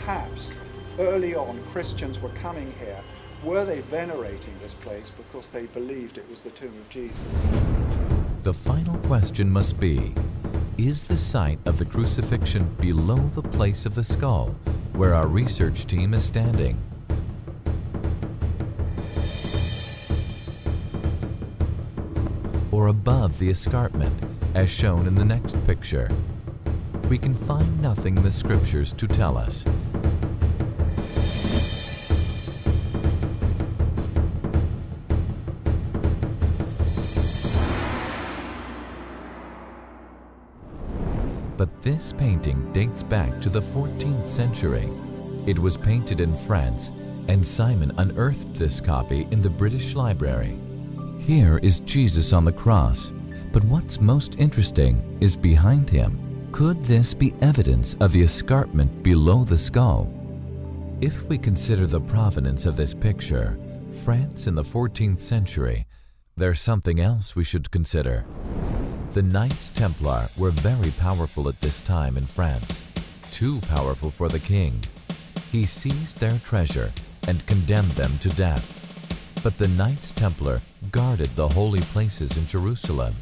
perhaps early on Christians were coming here. Were they venerating this place because they believed it was the tomb of Jesus? The final question must be, is the site of the crucifixion below the place of the skull where our research team is standing? Or above the escarpment, as shown in the next picture? We can find nothing in the scriptures to tell us. But this painting dates back to the 14th century. It was painted in France, and Simon unearthed this copy in the British Library. Here is Jesus on the cross, but what's most interesting is behind him. Could this be evidence of the escarpment below the skull? If we consider the provenance of this picture, France in the 14th century, there's something else we should consider. The Knights Templar were very powerful at this time in France, too powerful for the king. He seized their treasure and condemned them to death. But the Knights Templar guarded the holy places in Jerusalem,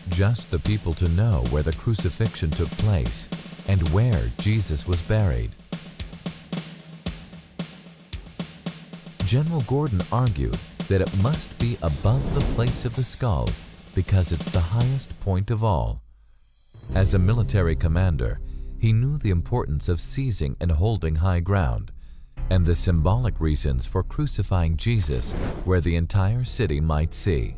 just the people to know where the crucifixion took place and where Jesus was buried. General Gordon argued that it must be above the place of the skull because it's the highest point of all. As a military commander, he knew the importance of seizing and holding high ground, and the symbolic reasons for crucifying Jesus where the entire city might see.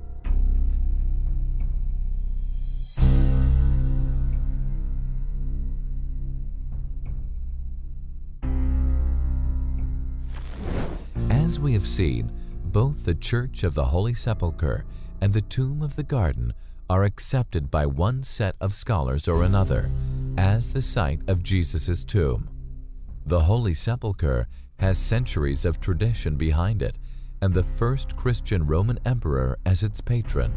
As we have seen, both the Church of the Holy Sepulchre and the Tomb of the Garden are accepted by one set of scholars or another as the site of Jesus' tomb. The Holy Sepulchre has centuries of tradition behind it and the first Christian Roman emperor as its patron.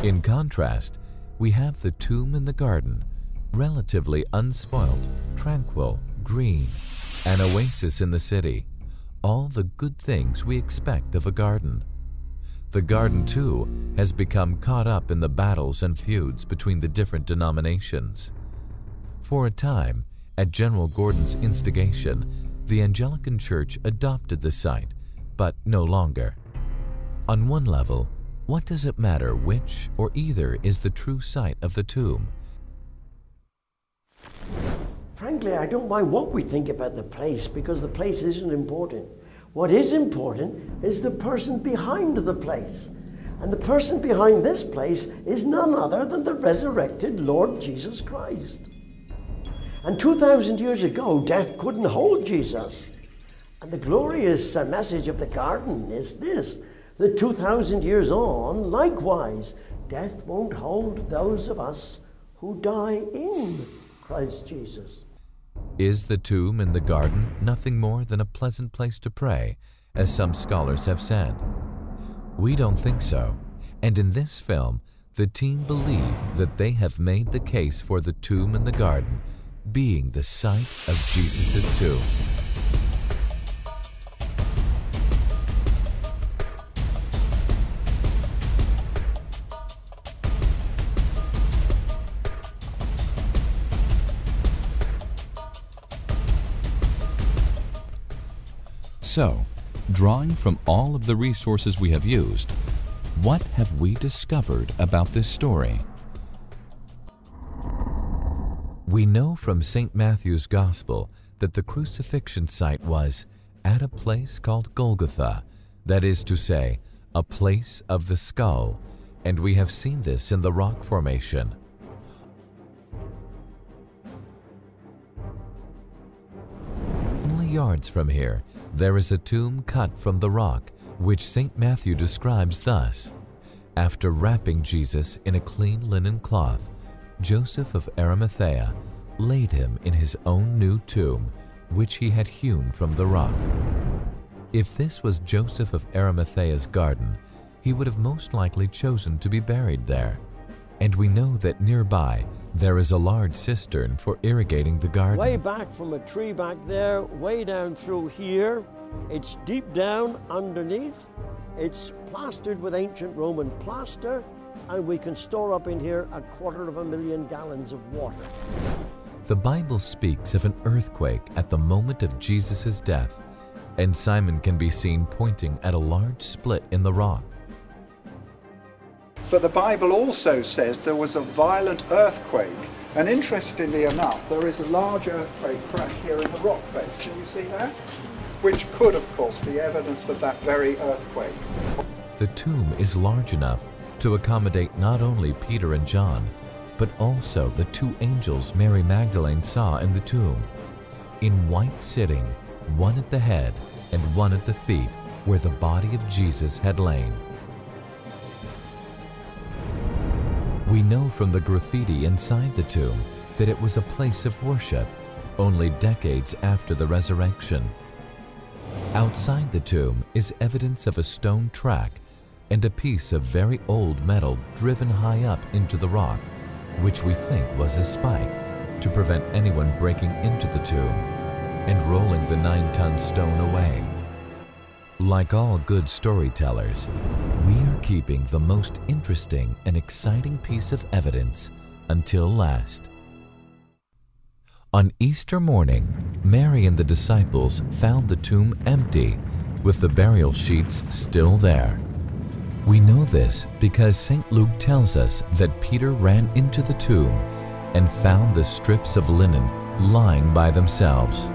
In contrast, we have the Tomb in the Garden, relatively unspoilt, tranquil, green, an oasis in the city, all the good things we expect of a garden. The garden, too, has become caught up in the battles and feuds between the different denominations. For a time, at General Gordon's instigation, the Anglican Church adopted the site, but no longer. On one level, what does it matter which or either is the true site of the tomb? Frankly, I don't mind what we think about the place because the place isn't important. What is important is the person behind the place. And the person behind this place is none other than the resurrected Lord Jesus Christ. And 2,000 years ago, death couldn't hold Jesus. And the glorious message of the garden is this, that 2,000 years on, likewise, death won't hold those of us who die in Christ Jesus. Is the tomb in the garden nothing more than a pleasant place to pray, as some scholars have said? We don't think so, and in this film, the team believe that they have made the case for the tomb in the garden being the site of Jesus' tomb. So, drawing from all of the resources we have used, what have we discovered about this story? We know from St. Matthew's Gospel that the crucifixion site was at a place called Golgotha, that is to say, a place of the skull, and we have seen this in the rock formation. Only yards from here, there is a tomb cut from the rock, which St. Matthew describes thus: after wrapping Jesus in a clean linen cloth, Joseph of Arimathea laid him in his own new tomb, which he had hewn from the rock. If this was Joseph of Arimathea's garden, he would have most likely chosen to be buried there. And we know that nearby there is a large cistern for irrigating the garden. Way back from a tree back there, way down through here, it's deep down underneath. It's plastered with ancient Roman plaster, and we can store up in here 250,000 gallons of water. The Bible speaks of an earthquake at the moment of Jesus' death, and Simon can be seen pointing at a large split in the rock. But the Bible also says there was a violent earthquake. And interestingly enough, there is a large earthquake crack here in the rock face. Can you see that? Which could, of course, be evidence of that very earthquake. The tomb is large enough to accommodate not only Peter and John, but also the two angels Mary Magdalene saw in the tomb, in white sitting, one at the head and one at the feet, where the body of Jesus had lain. We know from the graffiti inside the tomb that it was a place of worship only decades after the resurrection. Outside the tomb is evidence of a stone track and a piece of very old metal driven high up into the rock, which we think was a spike to prevent anyone breaking into the tomb and rolling the 9-ton stone away. Like all good storytellers, we are keeping the most interesting and exciting piece of evidence until last. On Easter morning, Mary and the disciples found the tomb empty, with the burial sheets still there. We know this because St. Luke tells us that Peter ran into the tomb and found the strips of linen lying by themselves.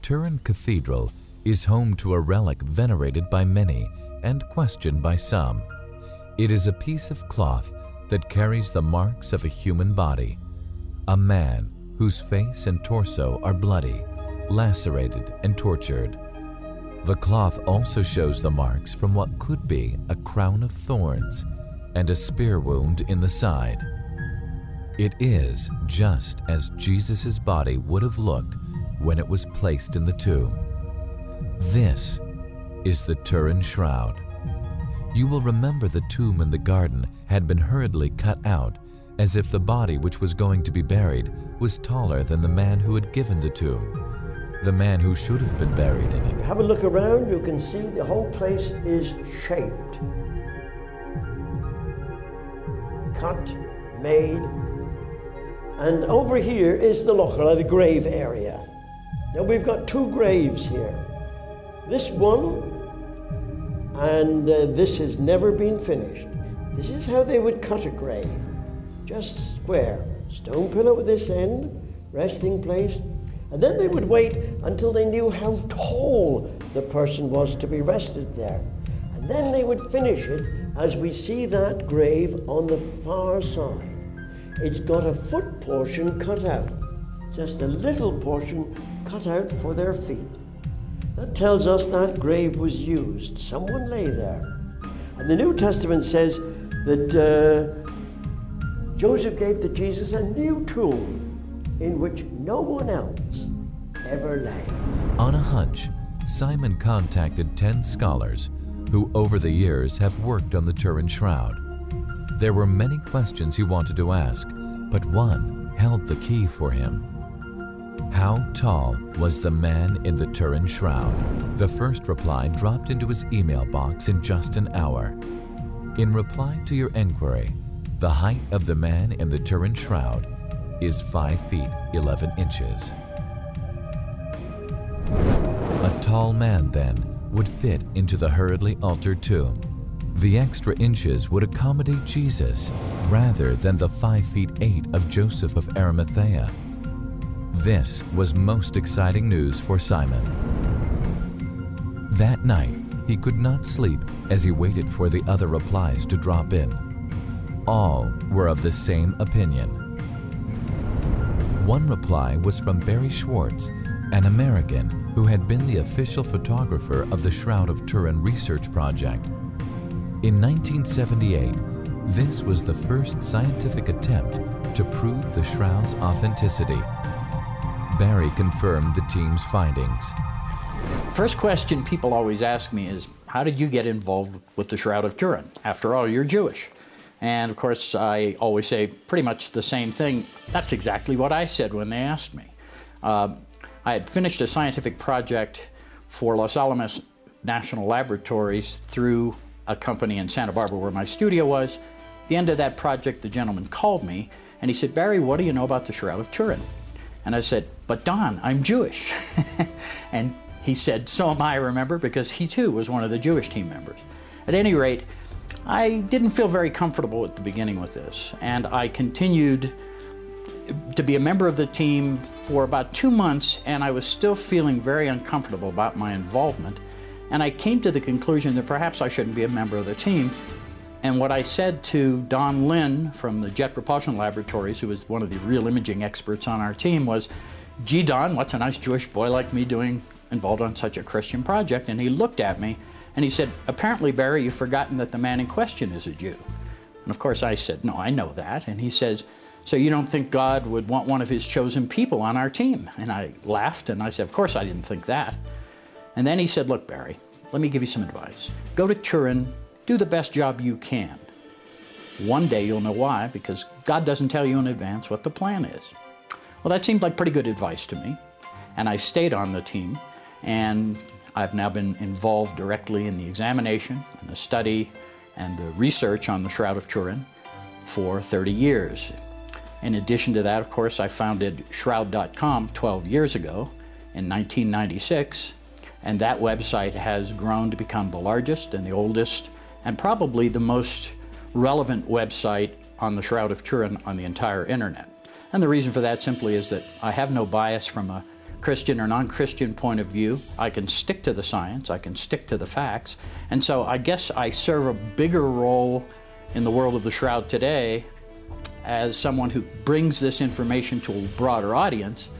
Turin Cathedral is home to a relic venerated by many and questioned by some. It is a piece of cloth that carries the marks of a human body, a man whose face and torso are bloody, lacerated, and tortured. The cloth also shows the marks from what could be a crown of thorns and a spear wound in the side. It is just as Jesus' body would have looked when it was placed in the tomb. This is the Turin Shroud. You will remember the tomb in the garden had been hurriedly cut out, as if the body which was going to be buried was taller than the man who had given the tomb, the man who should have been buried in it. Have a look around, you can see the whole place is shaped. Cut, made, and over here is the lochra, the grave area. Now we've got two graves here. This one, and this has never been finished. This is how they would cut a grave. Just square, stone pillow at this end, resting place, and then they would wait until they knew how tall the person was to be rested there. And then they would finish it as we see that grave on the far side. It's got a foot portion cut out, just a little portion cut out for their feet. That tells us that grave was used. Someone lay there. And the New Testament says that Joseph gave to Jesus a new tomb in which no one else ever lay. On a hunch, Simon contacted 10 scholars who over the years have worked on the Turin Shroud. There were many questions he wanted to ask, but one held the key for him. How tall was the man in the Turin Shroud? The first reply dropped into his email box in just an hour. In reply to your inquiry, the height of the man in the Turin Shroud is 5 feet 11 inches. A tall man, then, would fit into the hurriedly altered tomb. The extra inches would accommodate Jesus rather than the 5 feet 8 of Joseph of Arimathea. This was most exciting news for Simon. That night, he could not sleep as he waited for the other replies to drop in. All were of the same opinion. One reply was from Barry Schwartz, an American who had been the official photographer of the Shroud of Turin research project. In 1978, this was the first scientific attempt to prove the shroud's authenticity. Barry confirmed the team's findings. First question people always ask me is, how did you get involved with the Shroud of Turin? After all, you're Jewish. And of course, I always say pretty much the same thing. That's exactly what I said when they asked me. I had finished a scientific project for Los Alamos National Laboratories through a company in Santa Barbara where my studio was. At the end of that project, the gentleman called me and he said, "Barry, what do you know about the Shroud of Turin?" And I said, "But Don, I'm Jewish." And he said, "So am I, remember," because he too was one of the Jewish team members. At any rate, I didn't feel very comfortable at the beginning with this, and I continued to be a member of the team for about 2 months, and I was still feeling very uncomfortable about my involvement. And I came to the conclusion that perhaps I shouldn't be a member of the team. And what I said to Don Lynn from the Jet Propulsion Laboratories, who was one of the real imaging experts on our team, was, "Gee, Don, what's a nice Jewish boy like me doing involved on such a Christian project?" And he looked at me and he said, "Apparently, Barry, you've forgotten that the man in question is a Jew." And of course I said, "No, I know that." And he says, "So you don't think God would want one of his chosen people on our team?" And I laughed and I said, "Of course I didn't think that." And then he said, "Look, Barry, let me give you some advice. Go to Turin, do the best job you can. One day you'll know why, because God doesn't tell you in advance what the plan is." Well, that seemed like pretty good advice to me. And I stayed on the team, and I've now been involved directly in the examination and the study and the research on the Shroud of Turin for 30 years. In addition to that, of course, I founded Shroud.com 12 years ago in 1996, and that website has grown to become the largest and the oldest and probably the most relevant website on the Shroud of Turin on the entire internet. And the reason for that simply is that I have no bias from a Christian or non-Christian point of view. I can stick to the science, I can stick to the facts, and so I guess I serve a bigger role in the world of the Shroud today as someone who brings this information to a broader audience.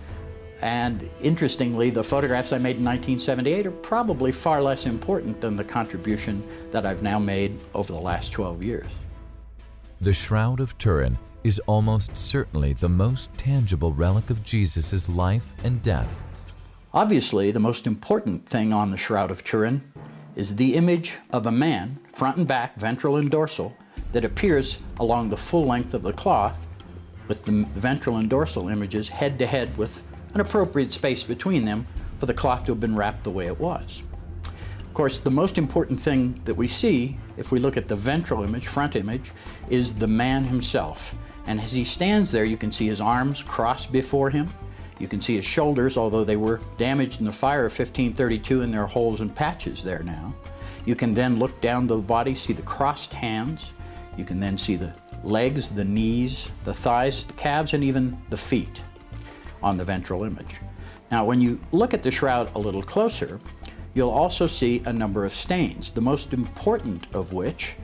And interestingly, the photographs I made in 1978 are probably far less important than the contribution that I've now made over the last 12 years. The Shroud of Turin is almost certainly the most tangible relic of Jesus' life and death. Obviously, the most important thing on the Shroud of Turin is the image of a man, front and back, ventral and dorsal, that appears along the full length of the cloth, with the ventral and dorsal images head to head with an appropriate space between them for the cloth to have been wrapped the way it was. Of course, the most important thing that we see, if we look at the ventral image, front image, is the man himself. And as he stands there, you can see his arms crossed before him. You can see his shoulders, although they were damaged in the fire of 1532 and there are holes and patches there now. You can then look down the body, see the crossed hands. You can then see the legs, the knees, the thighs, the calves, and even the feet on the ventral image. Now, when you look at the shroud a little closer, you'll also see a number of stains, the most important of which,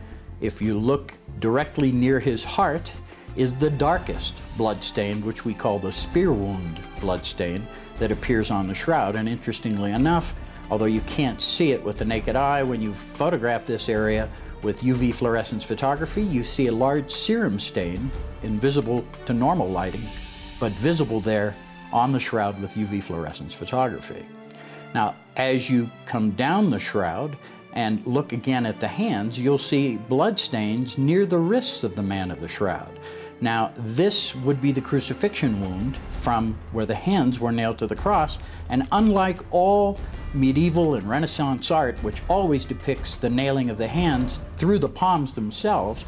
if you look directly near his heart, is the darkest blood stain, which we call the spear wound blood stain that appears on the shroud. And interestingly enough, although you can't see it with the naked eye, when you photograph this area with UV fluorescence photography, you see a large serum stain, invisible to normal lighting, but visible there on the shroud with UV fluorescence photography. Now, as you come down the shroud and look again at the hands, you'll see blood stains near the wrists of the man of the shroud. Now, this would be the crucifixion wound from where the hands were nailed to the cross, and unlike all medieval and Renaissance art, which always depicts the nailing of the hands through the palms themselves,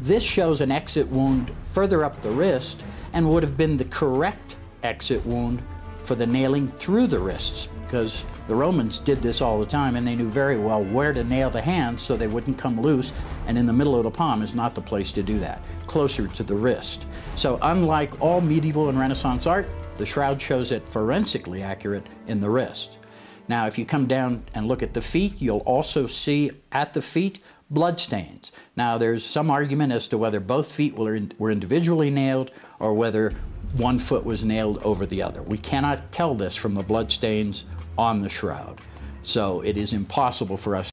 this shows an exit wound further up the wrist and would have been the correct exit wound for the nailing through the wrists, because the Romans did this all the time and they knew very well where to nail the hands so they wouldn't come loose, and in the middle of the palm is not the place to do that, closer to the wrist. So unlike all medieval and Renaissance art, the shroud shows it forensically accurate in the wrist. Now, if you come down and look at the feet, you'll also see at the feet blood stains. Now, there's some argument as to whether both feet were individually nailed or whether one foot was nailed over the other. We cannot tell this from the blood stains on the shroud. So it is impossible for us